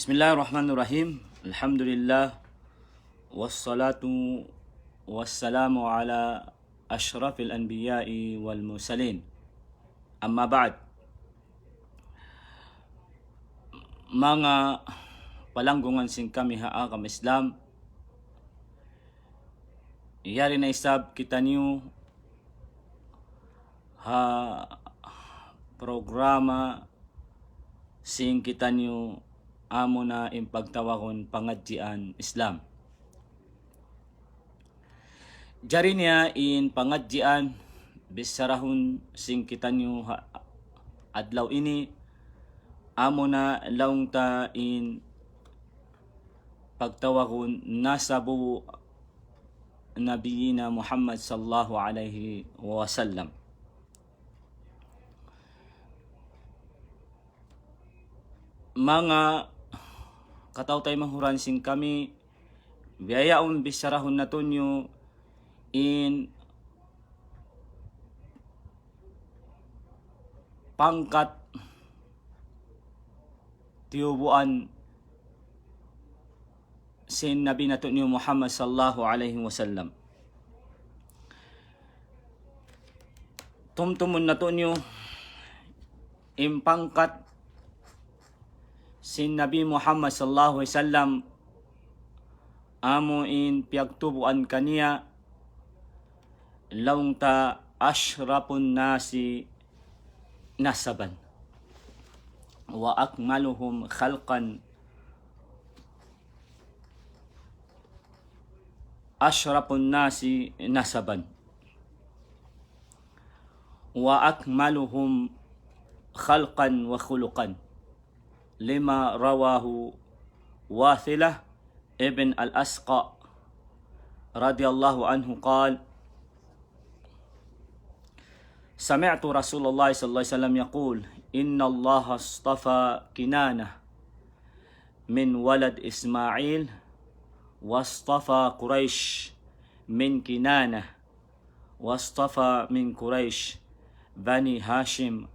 Bismillahirrahmanirrahim. Alhamdulillah. Wassalatu wassalamu ala ashrafil anbiya'i wal mursalin. Amma ba'd. Mga palanggungan sing kami haa kam Islam. Iyari na isab kita niyo ha programa sing kita niyo amo na impagtawagon pangadjian Islam. Jari niya in pangadjian bisarahon sing kita niyo adlaw ini amo na laung ta in pagtawagon nasabu nabiyina Muhammad sallallahu alaihi wasallam. Mga katawtay mahuran sing kami biyayaon bisarahon na tunyo in pangkat tiubuan sin Nabi na tunyo Muhammad sallallahu alaihi wasallam. Tumtumun na tunyo in pangkat sin Nabi Muhammad sallallahu alaihi wasallam amo in piyagtubuan kaniya laung ta ashrapun nasi nasaban wa akmaluhum khalqan ashrapun nasi nasaban wa akmaluhum khalqan wa khuluqan lima rawahu Wathilah ibn al-Asqa radhiyallahu anhu qala sami'tu Rasulullah sallallahu alaihi wasallam yaqul inna Allah astafa Kinanah min walad Ismail wastafa Quraish min Kinanah wastafa min Quraish Bani Hashim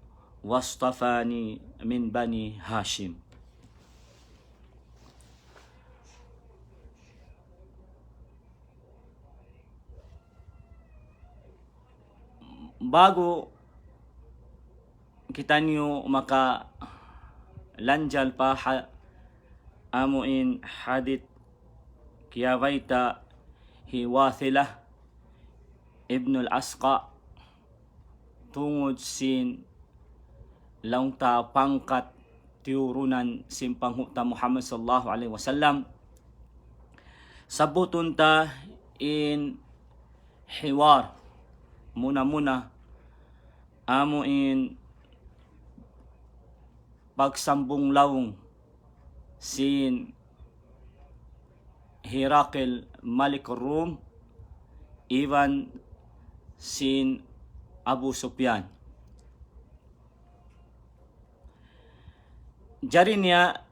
wastafani min Bani Hashim. Bago kita niyo maka lanjal pa amuin hadith kiyawaita hi Wathilah ibn al-Asqa tungod sin laung ta pangkat tiurunan simpang hukta Muhammad sallallahu alaihi wasallam sabutun ta in hiwar muna amo in pagsambong laung sin Hirakil Malik Rum Ivan sin Abu Sufyan. Jari niya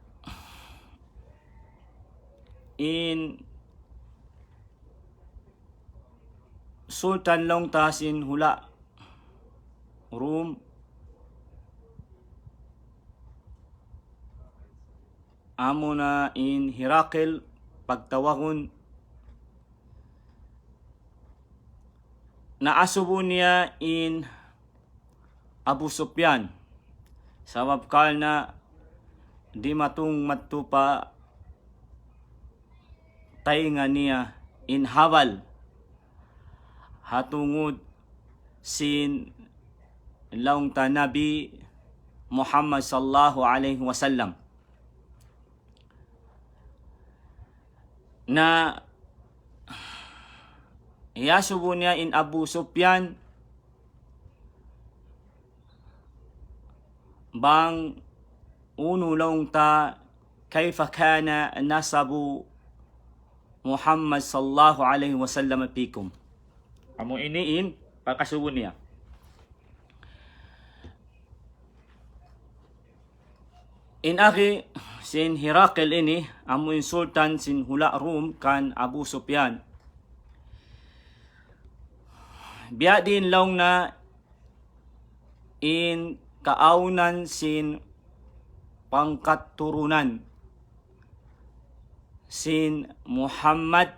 in Sultan Long Tasin hula Rum amo na in Hirakil pagtawagon naasubo niya in Abu Sufyan sabab kal na di matung matupa tainga niya in hawal hatungod sin laung ta Nabi Muhammad sallallahu alaihi wasallam na iyasubo niya in Abu Sufyan bang uno laung ta kayfa kana nasabu Muhammad sallallahu alaihi wasallam pikum. Amo iniin pagkasubo niya. In aki sin Hirakil ini amo in sultan sin hula Rum kan Abu Sufyan. Biya din laung na in kaaunan sin pangkat turunan sin Muhammad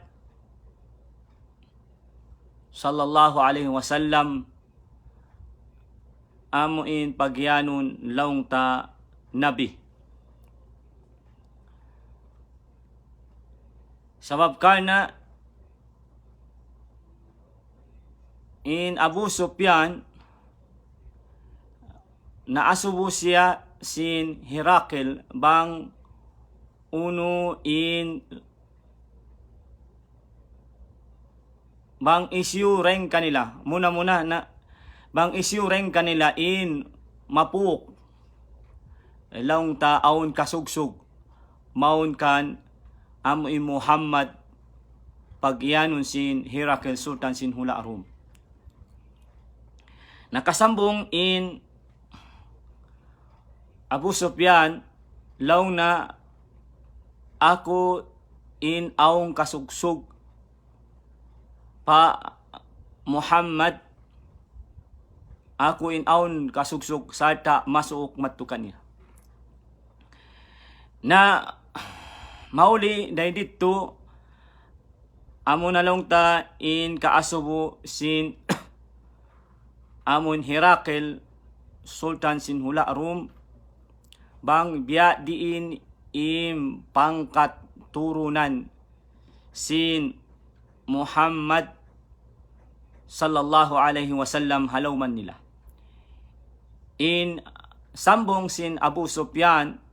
sallallahu alaihi wasallam amuin pagyanon laung ta nabi. Sabab karna in Abu Sufyan naasubo siya sin Herakl bang uno in bang issue ring kanila muna na bang issue ring kanila in mapuk laung ta aun kasugsug maun kan amoy Muhammad pagyanon sin Herakl Sultan sin Hula Rum. Nakasambong in Abu Sufyan laung na ako in aung kasugsug pa Muhammad ako in aun kasugsug sarta masuok matukan niya. Na mauli dahil dito amo na lang ta in kaasubo sin amon Herakl Sultan sin Hula Rum bang biya diin im pangkat turunan sin Muhammad sallallahu alaihi wasallam halawman nila. In sambong sin Abu Sufyan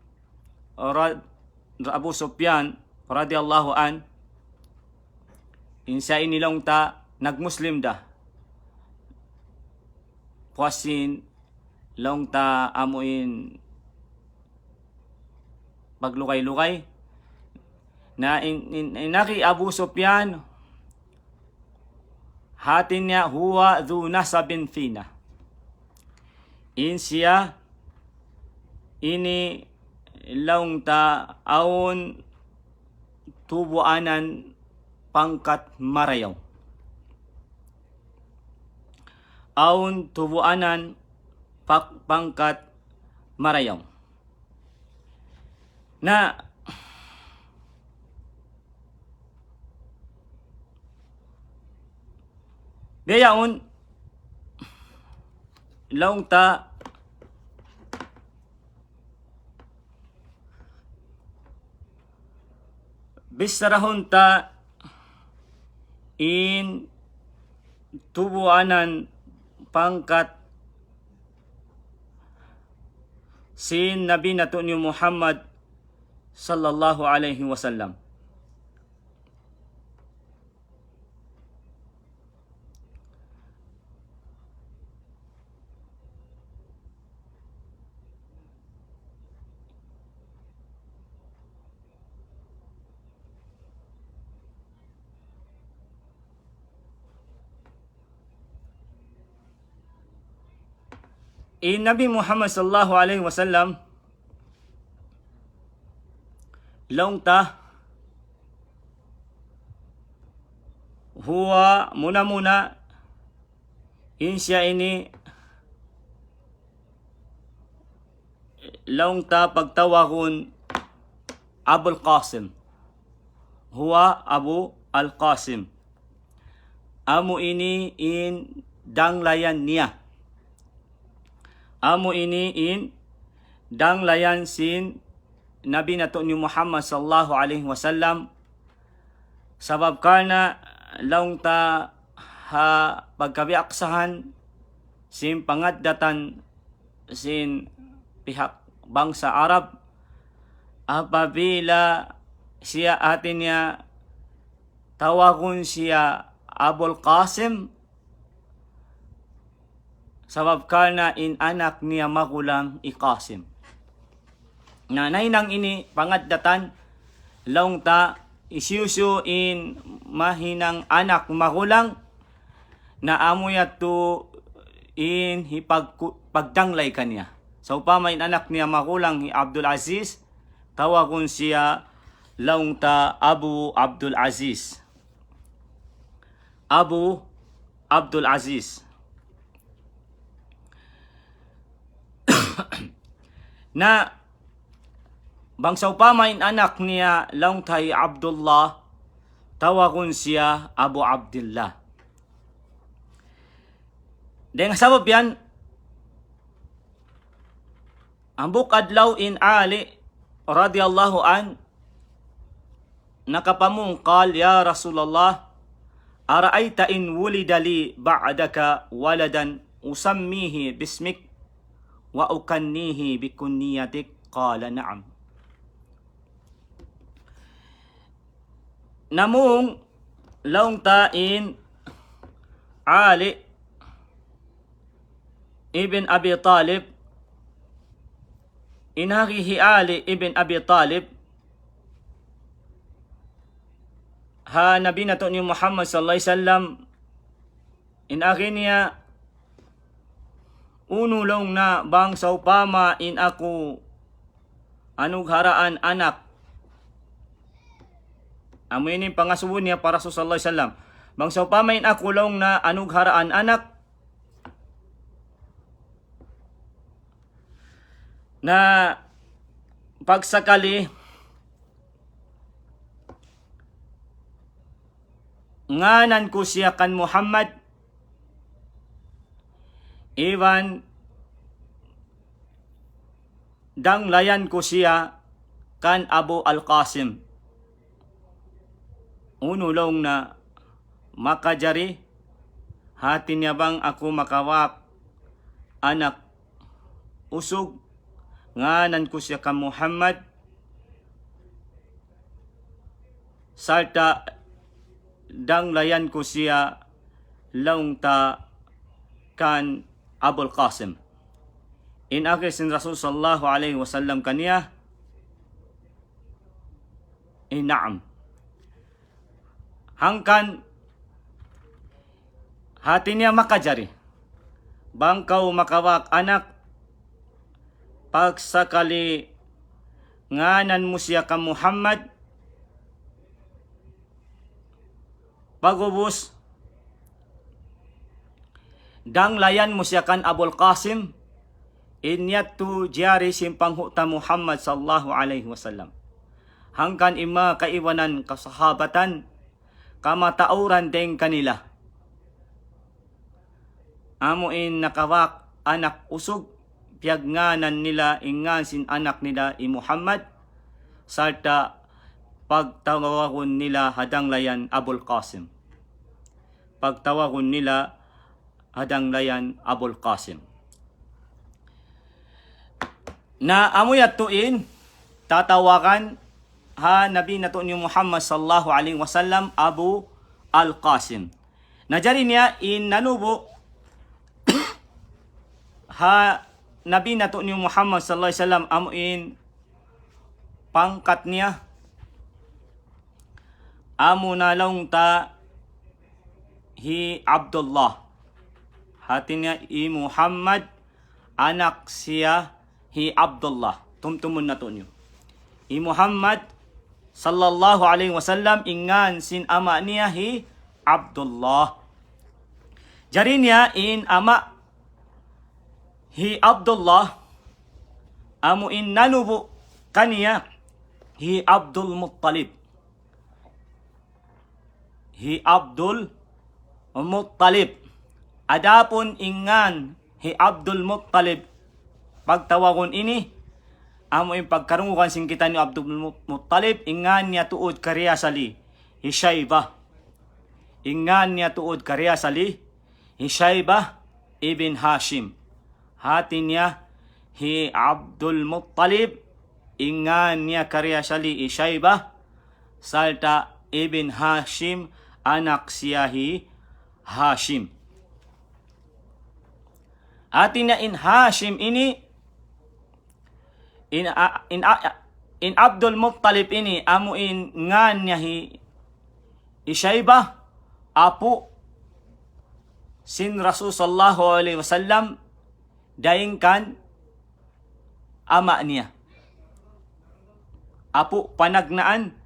radiyallahu an in sa inilong ta nagmuslim da puasin long ta amuin paglukay-lukay na inaki Abu Sufyan hatin niya huwa dhu nasabin fina. In siya ini laung ta aun tubuanan pangkat marayaw. Aun tubuanan pangkat marayaw. Na dayaon laung ta bisarahon ta in tubuanan pangkat sin Nabi nato ni Muhammad sallallahu alaihi wasallam. Nabi Muhammad sallallahu alaihi wasallam laung ta huwa muna in siya ini laung ta pagtawakon Abul Qasim huwa Abu Al-Qasim amo ini in danglayan niya. Amo ini in danglayan sin Nabi nato ni Muhammad sallallahu alaihi wasallam sabab kana laung ta ha pagkabiaksahan sin pangaddatan sin pihak bangsa Arab apabila siya atin niya tawagon siya Abul Qasim sabab kana in anak niya magulang Qasim. Nanay nang ini pangaddatan laung ta isyusu in mahinang anak magulang na amoy to in pagdanglay kanya. So upamain anak niya magulang ni Abdul Aziz tawagon siya laung ta Abu Abdul Aziz. Abu Abdul Aziz. Na Bangsa upamain anak niya laung tahi Abdullah, tawagon siya Abu Abdullah. Dahil sabab yan, ang bukadlaw in Ali radiyallahu an nakapamungkal, ya Rasulullah, ara'ayta in wulida li ba'daka waladan usammihi bismik wa ukannihi bikunniyatik? Qala na'am. Namung laung tain Ali ibn Abi Talib, inahihi Ali ibn Abi Talib ha Nabi na to ni Muhammad sallallahu alaihi wasallam, inahi niya unulong na bang sa upama in ako anugharaan anak. Amuinin pangasubo niya para sa sallallahu alaihi wasallam, bang sa upama in ako long na anugharaan anak na pagsakali nganan ko siya kan Muhammad, iwan danglayan ko siya kan Abu Al-Qasim. Unulong na makajari hati niya bang ako makawak anak usog, nganan ko siya kan Muhammad, sarta danglayan ko siya laung ta kan Abul Qasim. In sin Rasul sallallahu alaihi wasallam kaniya, na'am. Hangkan hati niya makajari bang kau makawak anak pagsakali nganan mo siya ka Muhammad, pagubos danglayan mo siya kan Abul Qasim, inyat tu jari simpang huta Muhammad sallallahu alaihi wasallam. Hangkan ima kaiwanan kasahabatan kamatauran deng kanila. Amuin nakawak anak usog, piagnganan nila ingan sin anak nila i Muhammad, sarta pagtawagon nila hadanglayan Abul Qasim. Pagtawagon nila hadanglayan Abul Qasim. Na amuyat tuin tatawakan ha Nabi na to ni Muhammad sallallahu alaihi wasallam Abu Al-Qasim. Najari niya in nanubo ha Nabi na to ni Muhammad sallallahu alaihi wasallam amuin pangkat niya amo na lang ta hi Abdullah, hati niya i Muhammad, anak siya hi Abdullah. Tumtumun na to niyo i Muhammad sallallahu alaihi wasallam, ingan sin ama niya hi Abdullah. Jari niya in ama hi Abdullah amo in nanubo kaniya hi Abdul Muttalib. Hi Abdul Muttalib. Adapon ingan hi Abdul Muttalib, pagtawagon ini amo yung pagkarungukan sing kita ni Abdul Muttalib, ingan niya tuod karya sali hi Shaybah. Ingan niya tuod karya sali hi Shaybah ibn Hashim. Hati niya hi Abdul Muttalib, ingan niya karya sali hi Shaybah, salta ibn Hashim, anak siya hi Hashim. Hati niya in Hashim ini in Abdul Muttalib ini amo in ngan niya hi Shaybah, apo sin Rasul sallallahu alaihi wasallam, daing kan ama niya. Apo panagnaan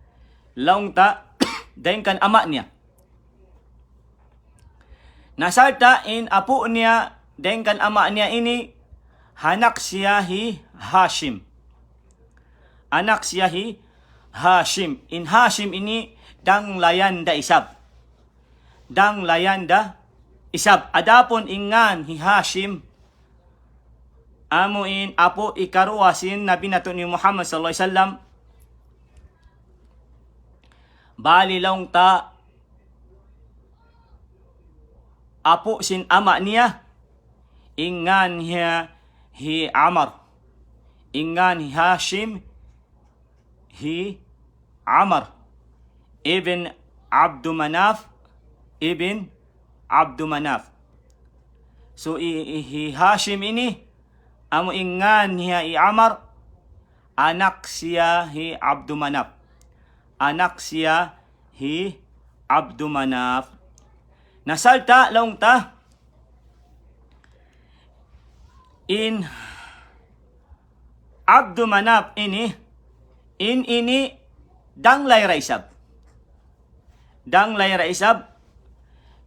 laung ta daing kan ama niya. Nasarta in apo niya daing kan ama niya ini hanak siya hi Hashim. anak siya hi Hashim. In Hashim ini danglayan da isab. Danglayan da isab. Adapun ingan hi Hashim amuin apo ikaruwasin Nabi nato ni Muhammad sallallahu alaihi wasallam bali long ta apo sin ama niya ingan hiya hi Amr. Ingan hi Hashim hi Amr ibn Abdu Manaf ibn Abdu Manaf. So hi Hashim ini amo ingan niya i Amr, anak siya hi Abdu Manaf. Anak siya hi Abdu Manaf. Nasalta laong ta in Abdu Manaf ini danglay raisab. Danglay raisab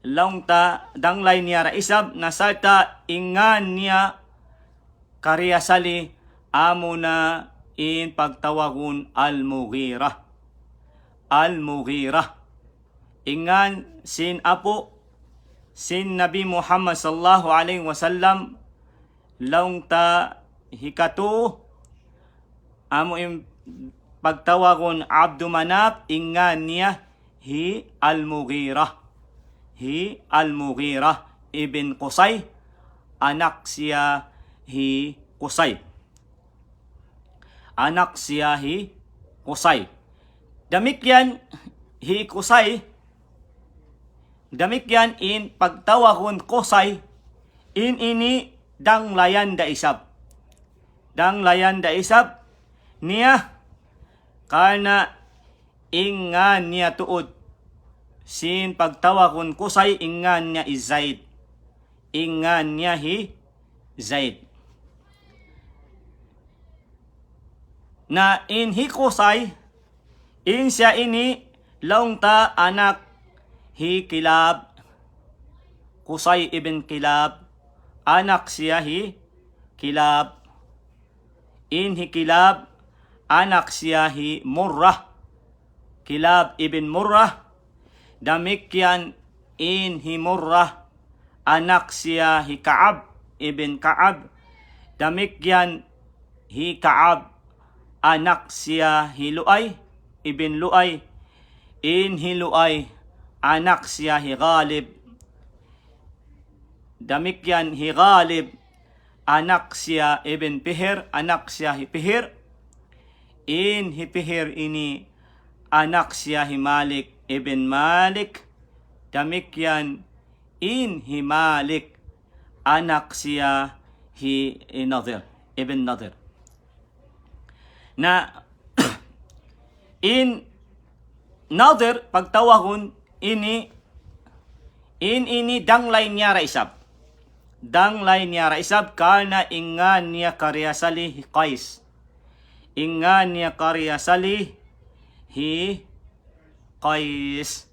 laong ta danglay niya raisab nasalta ingan niya karyasali amo na in pagtawagon Al-Mughirah. Al-Mughirah. Ingan sin apo sin Nabi Muhammad sallallahu alaihi wasallam laong ta hikatu amo in pagtawagon Abdu Manaf ingan niya hi Al-Mughirah. Hi Al-Mughirah ibn Qusay, anak siya hi Qusay. Anak siya hi Qusay. Damikyan hi Qusay. Damikyan in pagtawagon Qusay in ini danglayan da isab. Danglayan da isab niya karena ingan niya tuod sin pagtawagon Qusay ingan niya Zaid. Ingan niya hi Zaid. Na in hi Qusay, in siya ini laong ta anak hi Kilab. Qusay ibn Kilab, anak siya hi Kilab. In hi Kilab, anak siya hi Murrah. Kilab ibn Murrah. Damikyan in hi Murrah, anak siya hi Ka'ab ibn Ka'ab. Damikyan hi Ka'ab, anak siya hi Lu'ay ibn Lu'ay. In hi Lu'ay, anak siya hi Ghalib. Damikyan hi Ghalib, anak siya ibn Fihr, anak siya hi Fihr. In hi Fihr ini, anak siya hi Malik ibn Malik. Damikyan in hi Malik, anak siya hi Nadir ibn Nadir. Na in Nadir pagtawagon ini danglay niya raisab. Danglay niya raisab karena ingan niya karyasali hi Qais. Ingan niya karyasali hi Qais.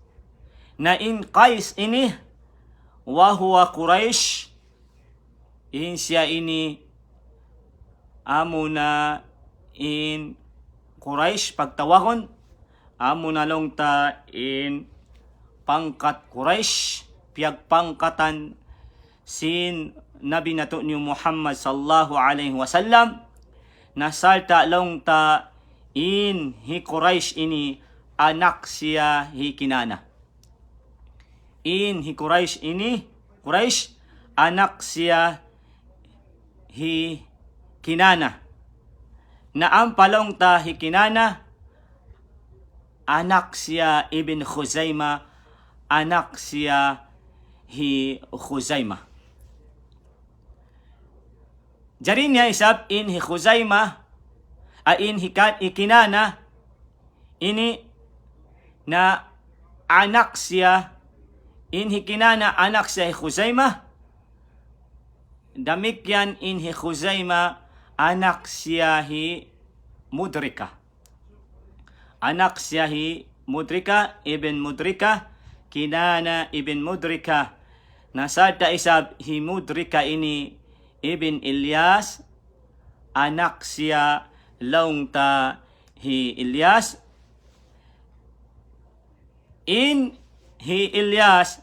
Na in Qais ini wahuwa Quraish. In siya ini amo na in Quraish pagtawagon. Amo na long ta in pangkat Quraish. Piyag pangkatan sin Nabi nato ni Muhammad sallallahu alaihi wasallam. Nasalta long ta in hi Quraish ini anak siya hi Kinana. In hi Quraish ini, Quraish, anak siya hi Kinana. Na ang palong ta hi Kinana, anak siya ibn Khuzaimah, anak siya hi Khuzaimah. Jarin niya isab in hi Khuzaimah, in hi Kinana, ini na anak siya, in hi Kinana, anak siya hi Khuzaimah. Damikyan in hi Khuzaimah, anak siya hi Mudrika. Anak siya hi Mudrika, ibn Mudrika, Kinana ibn Mudrika. Nasalta isab hi Mudrika ini ibn Ilyas, anak siya laong ta he Ilyas. In he Ilyas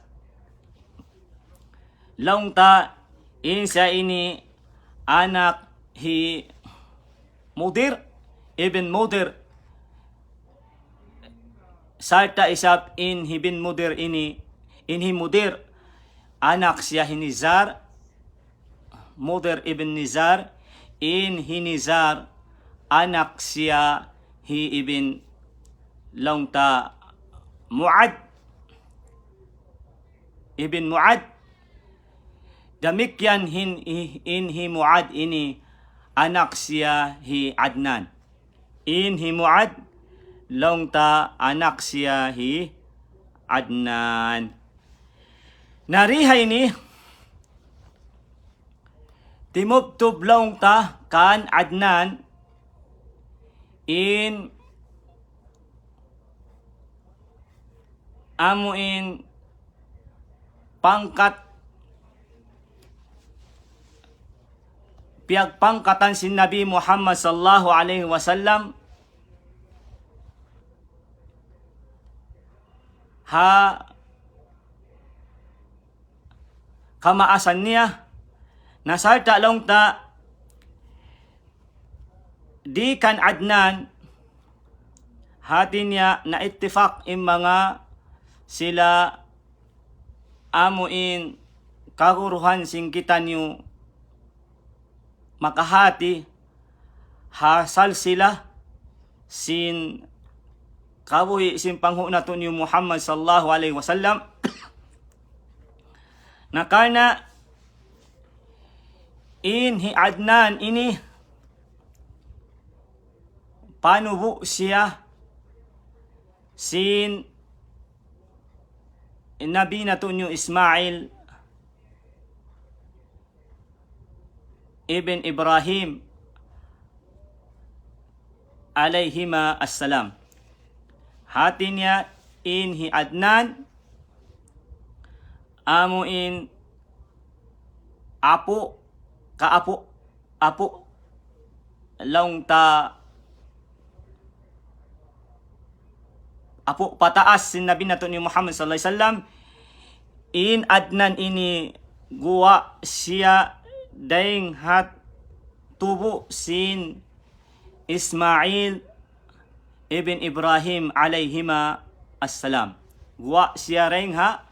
laungta in siya ini anak hi Mudir ibn Mudir. Sarta isap in hi bin Mudir ini in hi Mudir anak siya hi Nizar, Mudir ibn Nizar. In hi Nizar anak siya hi ibn laungta Muad ibn Muad. Damikyan in hi Muad ini anak siya hi Adnan. In hi Muad laungta anak siya hi Adnan. Narihay ni timubtub laungta kan Adnan in amuin pangkat pangkatan si Nabi Muhammad sallallahu alaihi wasallam ha kamaasan niya nasarta laungta di kan Adnan hati niya na ittifaq in mga sila amuin kaguruhan sing kita niyo makahati hasal sila sin kabuhi sin panghuna to ni Muhammad sallallahu alaihi wasallam na karna in hi Adnan ini panubo siya sin Nabi na to ni Ismail ibn Ibrahim alayhima assalam. Hati niya in hi Adnan amuin apo laungta apo pataas sin Nabi nato ni Muhammad sallallahu alaihi wasallam. In Adnan ini guwa siya daing hat tubo sin Ismail ibn Ibrahim alayhima assalam. Guwa siya ring ha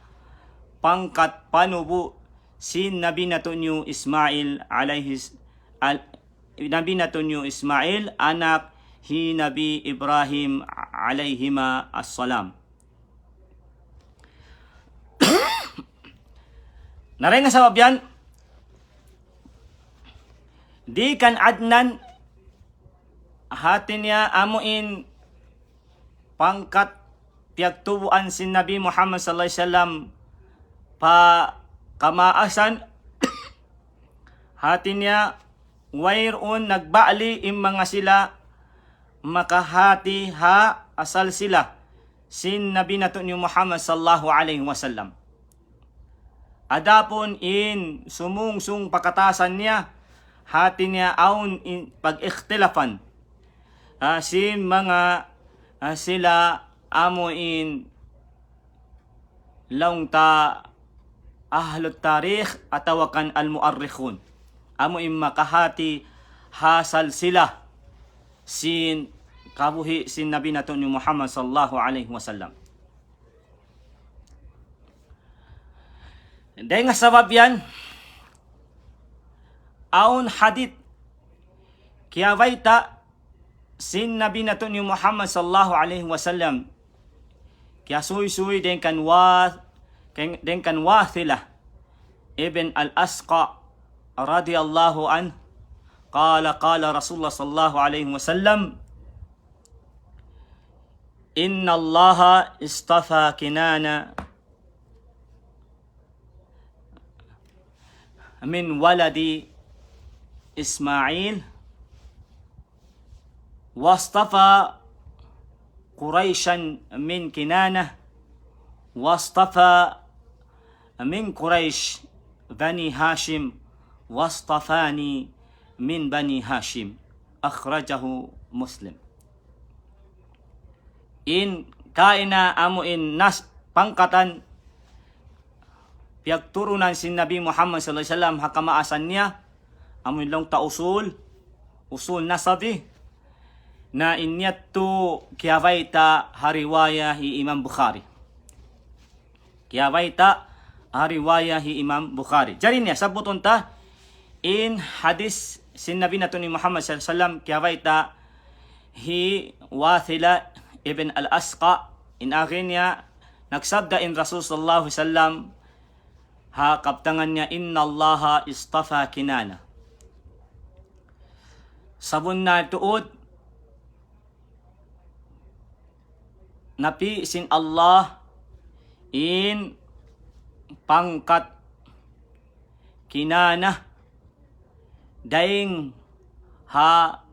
pangkat panubo sin Nabi nato ni Ismail Nabi nato ni Ismail anak hi Nabi Ibrahim alayhima assalam. Naring nga sabab yan, di kan Adnan hati niya amuin pangkat piyagtubuan si Nabi Muhammad sallallahu alaihi wasallam pa kamaasan hati niya wayron nagbaali im mga sila makahati ha asal sila sin Nabi nato ni Muhammad sallallahu alaihi wasallam. Adapon in sumungsung pakatasan niya hati niya aun in pag-ikhtilafan sin mga sila amo in laungta ahlut tarikh atawakan al-muarrikhun amo in makahati hasal sila sin kabuhi sin Nabi nato ni Muhammad sallallahu alaihi wasallam. Dahil nga sabab yan, aun hadith kaya vaita sin Nabi nato ni Muhammad sallallahu alaihi wasallam kaya suy-suy den kan Wathilah ibn al-Asqa radiyallahu an qala Rasulullah sallallahu alaihi wasallam inna Allah istafa Kinana min waladi Ismail wastafa Quraishan min Kinana wastafa min Quraish Bani Hashim wastafani min Bani Hashim akhrajahu Muslim. in kaina amo in nas pangkatan piyagturunan sin Nabi Muhammad sallallahu alaihi wasallam hakamaasan niya amo long ta usul nasabi na inyattu kiyawaita hariwaya hi Imam Bukhari. Kiyawaita hariwaya hi Imam Bukhari. Jari niya sabuton ta in hadis sin Nabi nato ni Muhammad sallallahu alaihi wasallam kiyawaita hi Wathila ibn al-Asqa in akin niya nagsabda in Rasul sallallahu alaihi wasallam ha kaptangan niya inna Allaha istafa Kinana. Sabon na tuod napi sin Allah in pangkat Kinana daing ha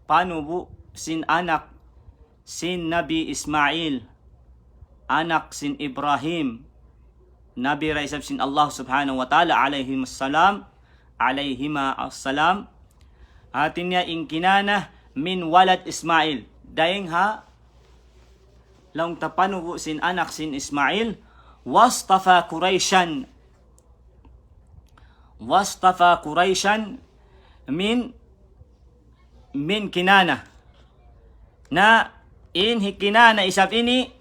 panubu sin anak sin Nabi Ismail anak sin Ibrahim Nabi Raisab sin Allah subhanahu wa ta'ala alaihima assalam atin niya in Kinana min walad Ismail daing ha long tapanubu sin anak sin Ismail wastafa Quraishan min Kinana na in Kinana isab ini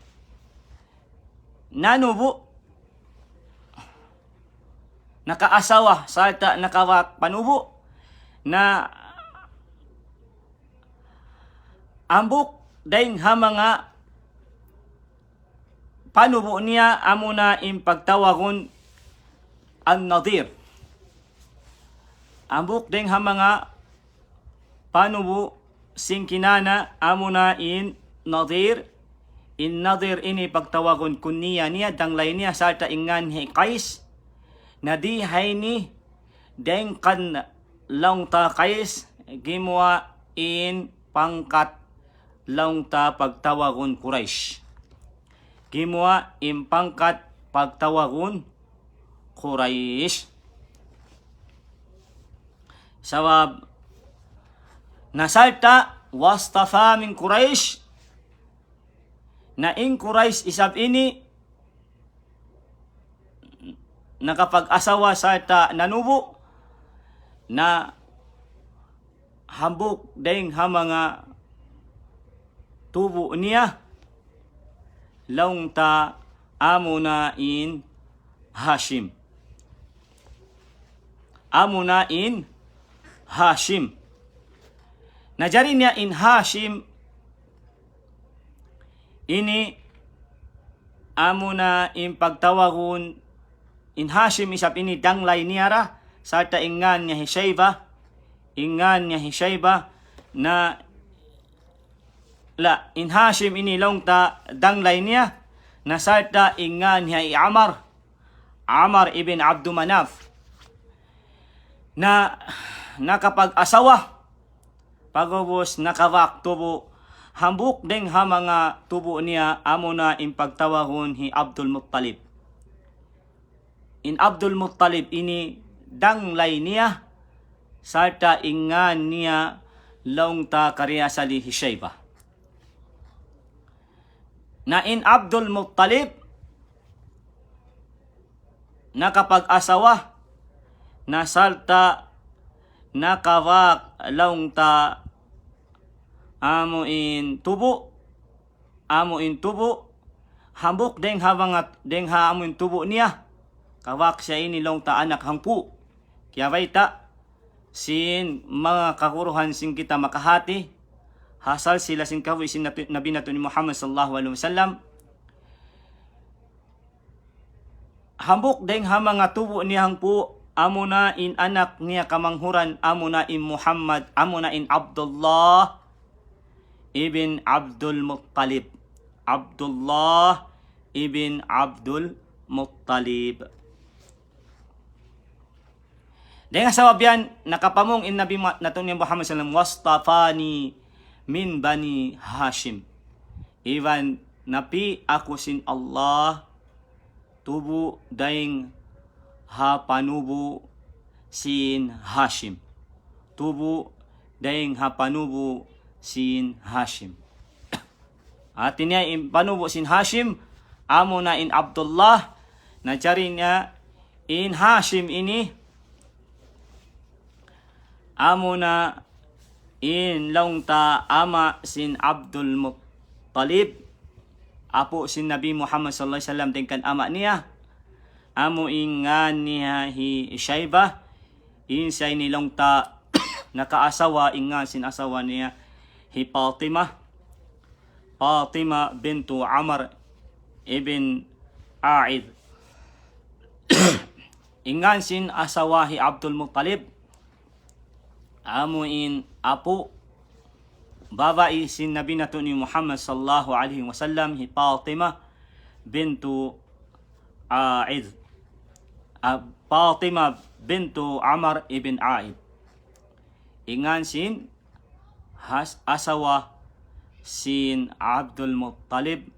nanubu nakaasawa sarta nakawak panubu na ambuk daing ha mga panubo niya amo na impagtawagon ang Nadir. Ambuk ding ha mga panubo sing Kinana amo na in Nadir. In Nadir ini pagtawagon kuniya niya danglay niya sarta ingan hi Qais na di hay ni deng kan long ta Qais gimwa in pangkat long ta pagtawagon Quraish. Gimwa impangkat pagtawagon Quraish. Sawab nasalta wastafa min Quraish na in Quraish isab ini nakapag-asawa sarta nanubo na hambuk deng ha mga tubo niya long ta amo na in Hashim. Amo na in Hashim. Najari niya in Hashim ini amo na in pagtawagon in Hashim isap ini danglay niyara sarta ingan niya Hishayba na la in Hashim ini long ta danglay niya na sarta ingan niya Amar ibn Abdul Manaf na nakapag-asawa pagubos nakawak tubo hambuk ding ha mga tubo niya amo na impagtawahon hi Abdul Muttalib. In Abdul Muttalib ini danglay niya sarta ingan niya long ta kariyasali Hishayba. Na in Abdul Muttalib nakapag-asawa na sarta nakawak long ta amo in tubo hambuk deng ha amo in tubo niya kawak siya ini long ta anak hangpu kaya baita sin mga kakuruhan sin kita makahati hasal sila sin kawi sin Nabi nato ni Muhammad sallallahu alaihi wasallam hambuk deng ha mga tubo niya hangpu amo na in anak niya kamanghuran amo na in Muhammad amo na in Abdullah ibn Abdul Muttalib. Abdullah ibn Abdul Muttalib. Dengan sabab yan, nakapamong in Nabi nato ni Muhammad sallallahu wastafani min bani Hashim. Iwan napi ako sin Allah tubo daing ha panubo sin Hashim. Tubo daing ha panubo sin Hashim. Atin niya in panubo sin Hashim, amo na in Abdullah, na jari niya in Hashim ini, amo na in laungta ama sin Abdul Muttalib, apo sin Nabi Muhammad sallallahu alaihi wasallam tingkan ama niya, amo ingan niya hi Shaybah, in siya nilongta nakaasawa ingan sin asawa niya hi Fatima bintu Amr ibn A'id. Ingan sin asawa hi Abdul Muttalib, amo in apo babae sin Nabi nato ni Muhammad sallallahu alaihi wasallam hi Fatima bintu A'id. Fatima bintu Amr ibn A'id. Ingan sin asawa sin Abdul Muttalib,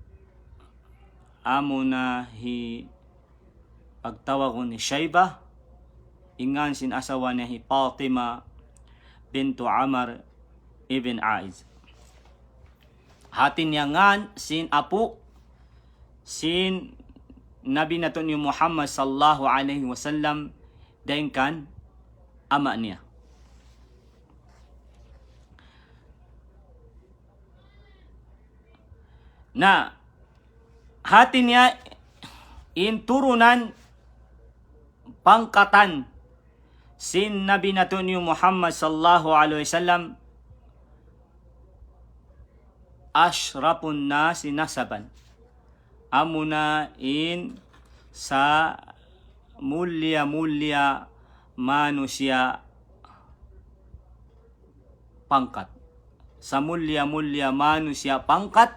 amo na hi pagtawag ni Shaybah, ingan sin asawa niya hi Fatima bintu Amr ibn A'id. Hatin niya ngan sin apo sin Nabi nato ni Muhammad sallallahu alaihi wasallam dengkan ama niya. Na hati niya in turunan pangkatan sin Nabi nato ni Muhammad sallallahu alaihi wasallam ashrafun nasi nasaban, amo na in sa mulia manusia pangkat, sa mulia manusia pangkat,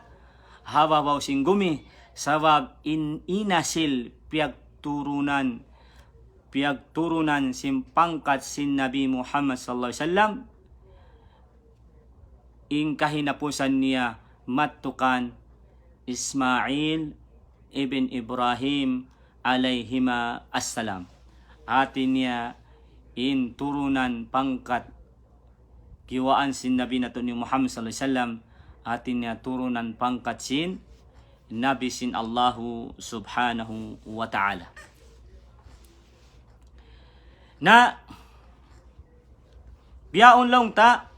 hawawaw singgumi sabab inasil piyagturunan sin pangkat sin Nabi Muhammad sallallahu alaihi wasallam, in kahinapusan niya matukan Ismail ibn Ibrahim alaihima assalam. Atin niya in turunan pangkat kiwaan sin Nabi nato ni Muhammad sallallahu alaihi wasallam, atin niya turunan pangkat sin Nabi sin Allahu subhanahu wa ta'ala. Na biyaon lang ta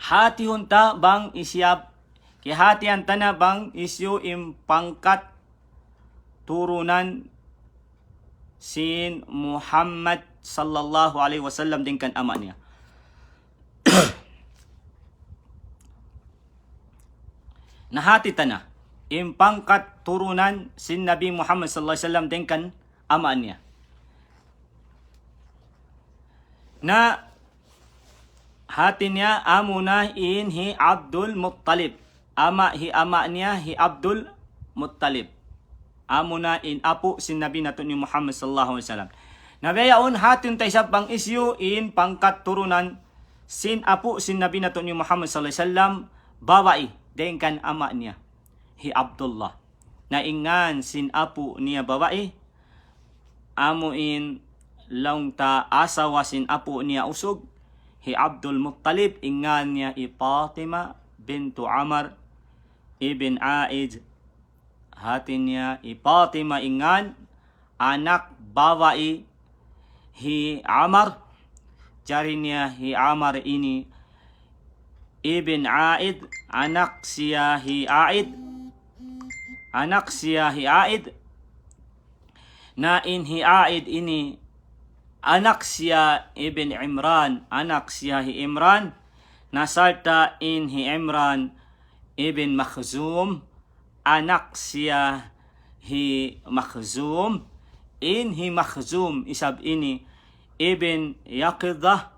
hati hunta bang isyap kihatian tana bang isyu im pangkat turunan sin Muhammad sallallahu alaihi wasallam dingkan ama niya. Nahati tana im pangkat turunan sin Nabi Muhammad sallallahu alaihi wasallam dingkan ama niya. Na hati niya amo na in hi Abdul Muttalib, ama niya hi Abdul Muttalib, amo na in apo sin Nabi nato ni Muhammad sallallahu alaihi wasallam. Nabayaon hatin tay sa pang isyu in pangkat turunan sin apo sin Nabi nato ni Muhammad sallallahu alaihi wasallam babae dengkan ama niya hi Abdullah, na ingan sin apo niya babae, amo in laungta asawa sin apo niya usog hi Abdul Muttalib, ingan niya i Fatima bintu Amr ibn A'id. Hatin niya i Fatima ingan anak babae hi Amr, jari niya hi Amr ini ibn A'id, anak siya hi A'id, na in hi A'id ini anak siya ibn Imran, anak siya hi Imran, nasalta in hi Imran ibn Makhzum, anak siya hi Makhzum, in hi Makhzum isab ini ibn Yaqdah,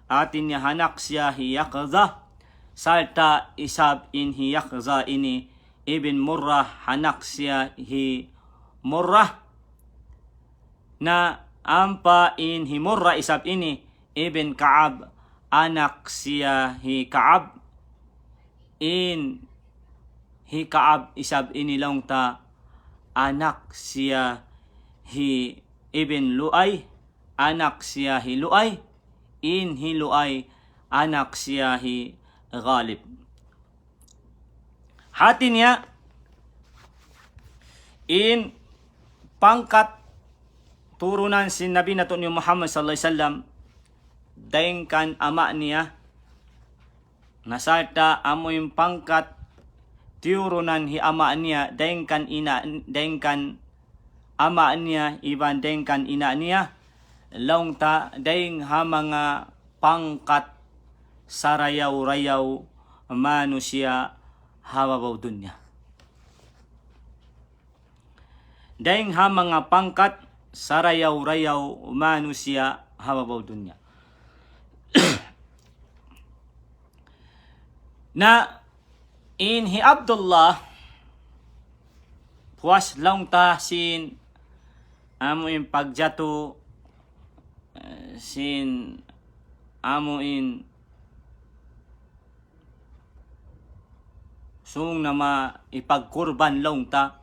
atin niya anak siya hi Yaqdah, salta isab in hi Yaqdah ini ibn Murrah, anak siya hi Murrah, na ampa in hi Murrah isab ini ibn Ka'ab, anak siya hi Ka'ab, in hi Ka'ab isab ini laungta anak siya hi ibn Lu'ay, anak siya hi Lu'ay, in hi Lu'ay anak siya hi Ghalib. Hati niya in pangkat turunan si Nabi nato ni Muhammad sallallahu alaihi wasallam daing kan ama niya nasarta amo yung pangkat turunan hi ama niya daing kan ama niya iban daing kan ina niya laung ta daing ha mga pangkat sarayaw-rayaw manusia hawabaw dunya. Daing ha mga pangkat sarayaw-rayaw manusia hawabaw dunya. Na in hi Abdullah puas laung ta sin amo in pagjato sin amo in sung nama ipagkurban laung ta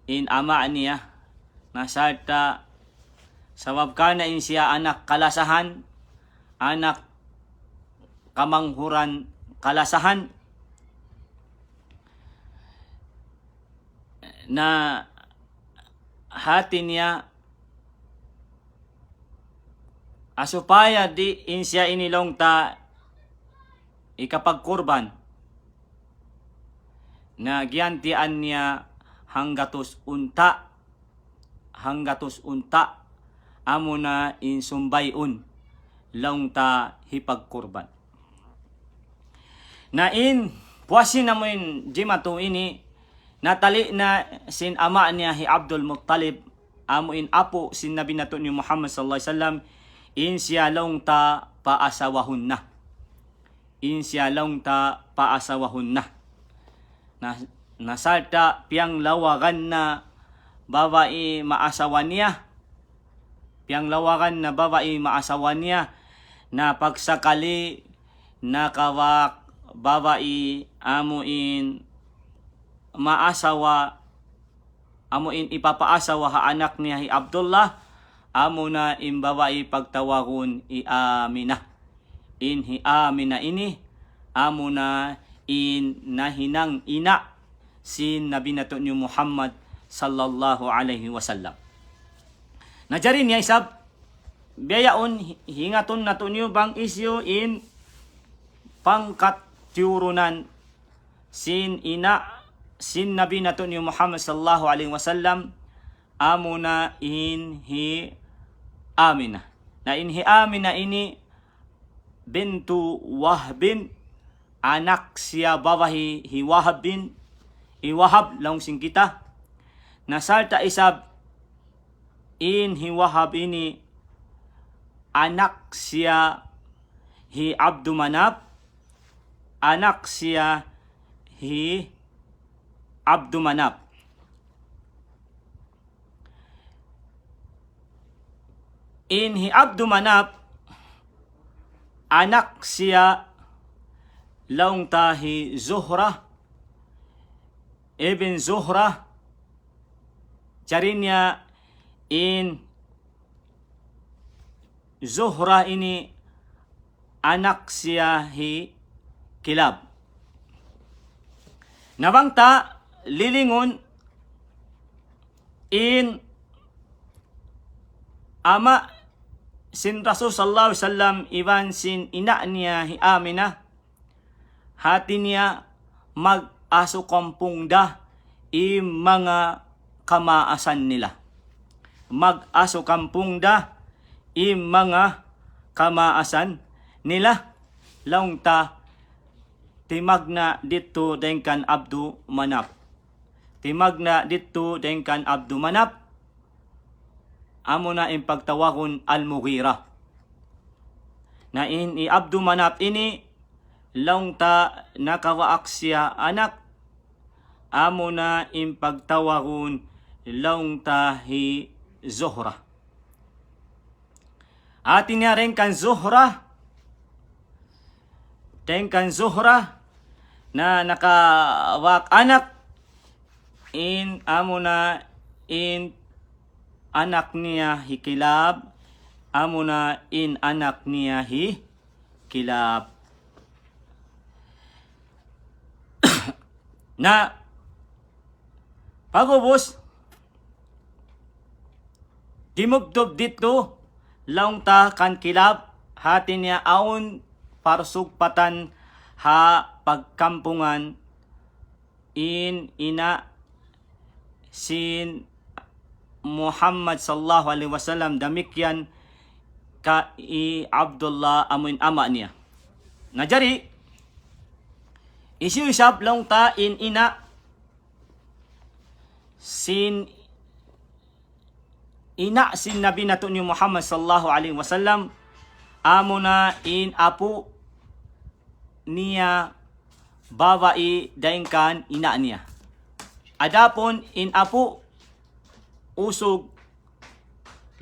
in ama niya nasarta sabab kana in siya anak kalasahan, anak kamanghuran kalasahan na hati niya asupaya di in siya inilong ta ikapagkurban na giantian niya hanggatos unta amo na in sumbayon laung ta hipagkurban. Na in puasin na mo in jimatu ini natali na sin ama niya hi Abdul Muttalib amo in apo sin Nabi nato ni Muhammad sallallahu alaihi wasallam in siya laung ta paasawahon na. Nasarta piyang lawagan na babae maasawa niya. Na pagsakali nakawak babae amo in ipapaasawa ha anak niya hi Abdullah amo na in babae pagtawagon i Aminah. In hi Aminah ini amo na in nahinang ina sin Nabi nato ni Muhammad sallallahu alaihi wasallam. Najarin niya isab biyayaon hingaton nato niyo bang isyo in pangkat turunan sin Nabi nato ni Muhammad sallallahu alaihi wasallam amo na in hi Aminah. Na in hi Aminah ini bintu Wahbin, anak siya babahi hi Wahab laung sing kita. Nasarta isab in hi Wahab ini anak siya hi Abdu Manaf, anak siya hi Abdu Manaf. In hi Abdu Manaf anak siya laung tahi Zuhra ibn Zuhra carinya in Zuhra ini anak siya hi Kilab. Nabangta lilingon in ama sin Rasul sallallahu alaihi wasallam iban sin ina niya hi Aminah hati niya mag-aso kampung da i mga kamaasan nila. Mag-aso kampung da i mga kamaasan nila. Laung ta timagna dito dengkan Abdu Manaf. Amo na in pagtawagon Al-Mughira. Na in i Abdu Manaf ini laung ta nakawaak siya anak amo na in pagtawagon laung ta hi Zuhra. Atin niya rin kan Zuhra na nakawak anak in amo na in anak niya hi Kilab, amo na in anak niya hi Kilab. Na pagubos dimugdob dito laong ta kan kilab hati niya aon parsugpatan ha pagkampungan in ina sin Muhammad sallallahu alaihi wasallam damikyan ka i Abdullah amun ama niya. Najari isyusab laong ta in ina sin Nabi nato ni Muhammad sallallahu alaihi wasallam amo na in apu niya babae daingkan ina niya. Adapon in apu usog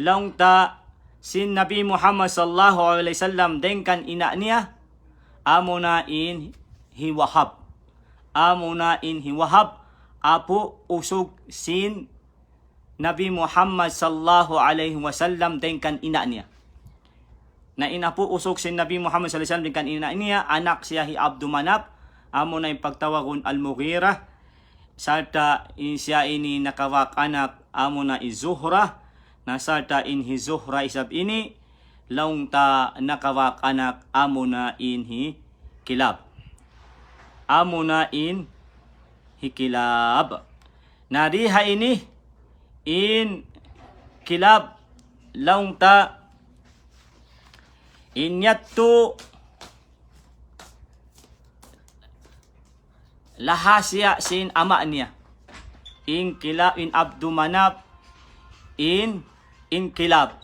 laong ta sin Nabi Muhammad sallallahu alaihi wasallam daingkan ina niya amo na in hiwahab. Amo na in hiwahab apo usog sin Nabi Muhammad sallallahu alaihi wasallam dengkan ina niya. Na inapo usog sin Nabi Muhammad sallallahu alaihi wasallam dengkan ina niya, anak siya hi Abdul Manaf, amo na yung pagtawagon Al-Mughirah, sarta in siya ini nakawak anak amo na Zuhra, na sarta in hi Zuhra isab ini, laong ta nakawak anak amo na in hi Kilab. Amo na in Hikilab. Nariha ini in Kilab laong ta inyatto lahasya sin ama niya. In Kilab in Abdul Manaf in Kilab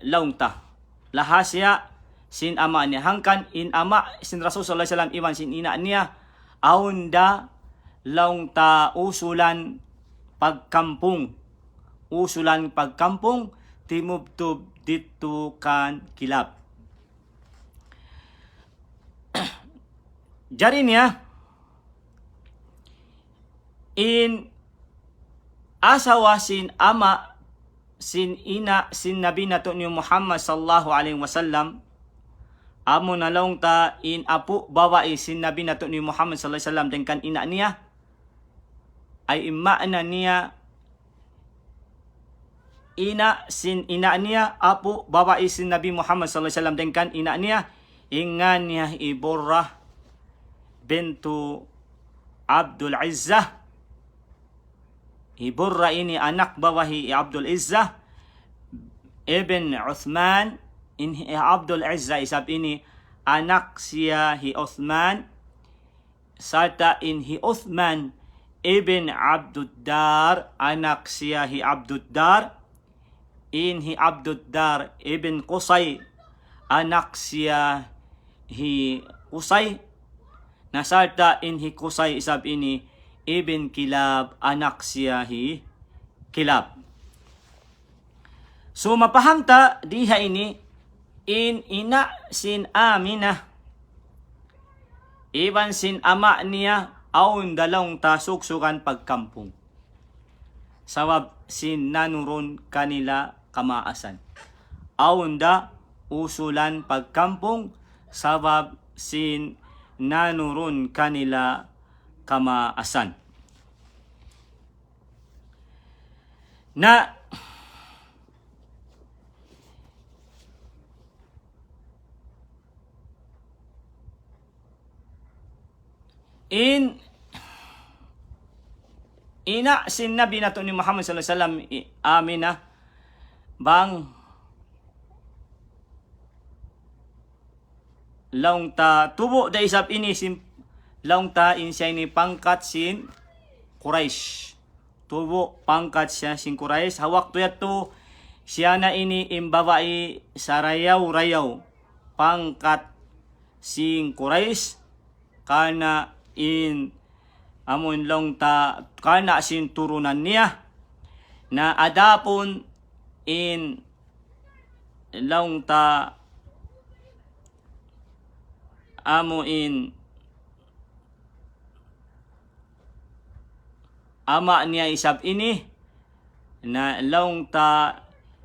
laong ta lahasya sin ama niya. Hangkan in ama sin Rasul sallallahu alaihi wasallam iwan sin ina niya aunda laong ta usulan pagkampung timubtub dito kan Kilab. Jari niya in asawa sin ama sin ina sin Nabi nato ni Muhammad sallallahu alaihi wasallam amo na laong ta in apu babae sin Nabi nato ni Muhammad sallallahu alaihi wasallam dengkan ina niya ay imma na niya ina sin ina niya apu babae sin Nabi Muhammad sallallahu alaihi wasallam dengkan ina niya ingan niya Iburrah bintu Abdul Izzah. Iburrah ini anak bawahi Abdul Izzah ibn Uthman. In Abdul Izzah isab ini anak siya hi Uthman, sarta in hi Uthman ibn Abduddar anak siya hi Abduddar. In hi Abduddar ibn Qusay anak siya hi Qusay. Nasarta in hi Qusay isab ini ibn Kilab anak siya hi Kilab. So mapahamta diha ini in ina sin Aminah iban sin ama niya aun dalawang tasuksukan pagkampung. Sawab sin nanuron kanila kamaasan. Aun da usulan pagkampung sawab sin nanuron kanila kamaasan. Na in ina sin Nabi nato ni Muhammad sallallahu alaihi wasallam Aminah bang laong ta tubo da isab ini sin laong ta in siya ni pangkat sin Quraish. Tubo pangkat siya sin Quraish. Hawak to yato siya na ini imbawai sa rayaw pangkat sin Quraish kana in amon long ta kana sin turunan niya na adapon in long ta amo in ama niya isab ini na long ta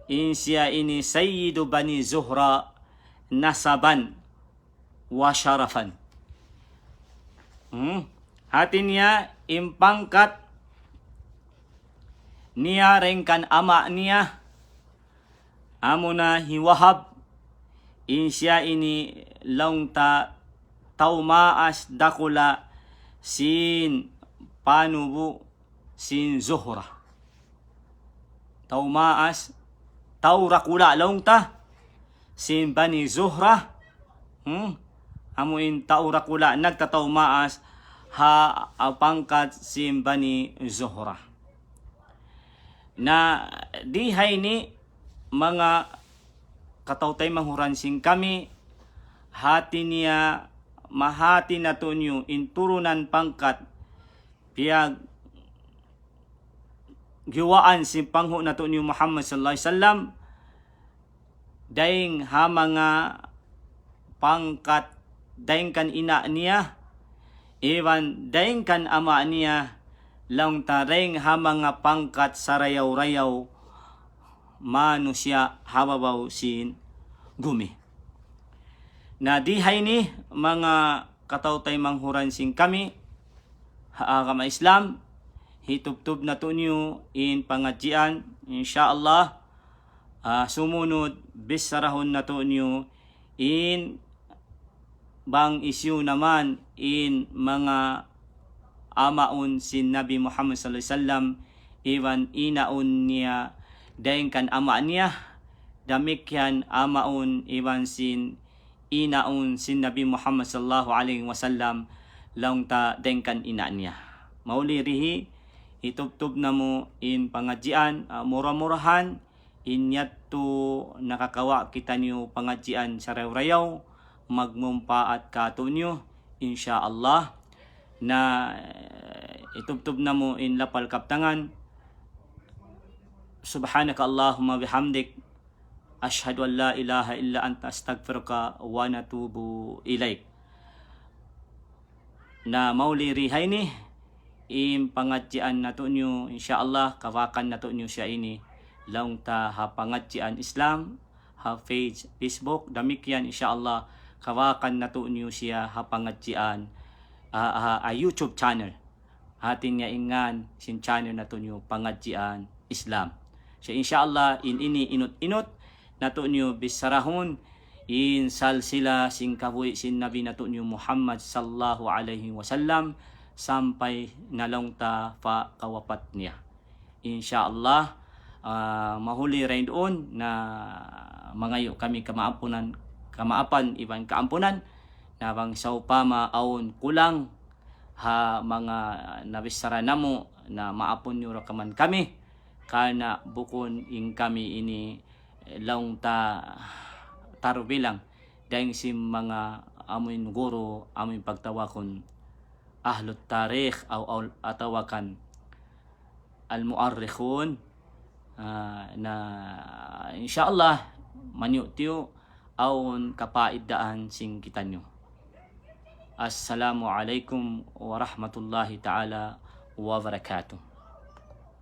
in siya ini sayyidu bani Zuhra nasaban wa sharafan. Hati niya impangkat niya rin kan ama niya amo na hiwahab insya ini laung ta taumaas dakula sin panubu sin Zuhra. Taumaas taurakula laung ta sin Bani Zuhra. Amuin taurakula nagtataumaas ha pangkat sin Bani Zuhra. Na dihay ni mga katautay manguransing kami hati niya mahati na to nyo inturunan pangkat piyag giwaan si pangho na to nyo Muhammad sallallahu alaihi wasallam daing ha mga pangkat daing kan ina niya iwan daing kan ama niya lang tareng ha mga pangkat sarayaw-rayaw manusia hababaw sin gumi. Na dihay ni mga katautay manghuransing kami kama Islam hitubtub na to nyo in pangadjian insyaallah sumunod bisarahon na to nyo in bang isyu naman in mga amaun sin Nabi Muhammad sallallahu alaihi wasallam iwan inaun niya daing kan ama niya damikyan amaun iwan sin inaun sin Nabi Muhammad sallallahu alaihi wasallam laung ta daing kan ina niya. Mauli rihi itubtub na mo in pangadjian mura-murahan inyatto nakakawa kita niyo pangadjian sa rayaw magmumpa at katunyo insyaallah na itubtub na mo in lapal kaptangan subhanaka Allahumma bihamdik ashhadu an la ilaha illa anta astaghfiruka wa natubu ilaik. Na mauli rihay ni im pangadjian na to nyo insyaallah kawakan na to nyo siya ini laung ta ha pangadjian Islam ha page Facebook damikyan insyaallah kawakan na to nyo siya ha pangadjian YouTube channel hatin nga ingan sin channel na to nyo pangadjian Islam. So insyaallah in ini inot-inot nato nyo bisarahon in salsila sing kabuhi sin Nabi nato nyo Muhammad sallallahu alaihi wasallam sampai nalong ta pa kawapat niya. Insyaallah mahuli rin doon na mangayo kami kamaapan iban kaampunan na bang saupama aon kulang ha mga nabisara namo na maapon nyo rakaman kami kana bukon ing kami ini laung ta tarubilang dahil si mga amin guro amin pagtawakon ahlut tarikh aw atawakan al-muarrikhun na insyaallah manyutiyo awn kapaidaan sing kitanyo. Assalamu alaikum warahmatullahi ta'ala wabarakatuh.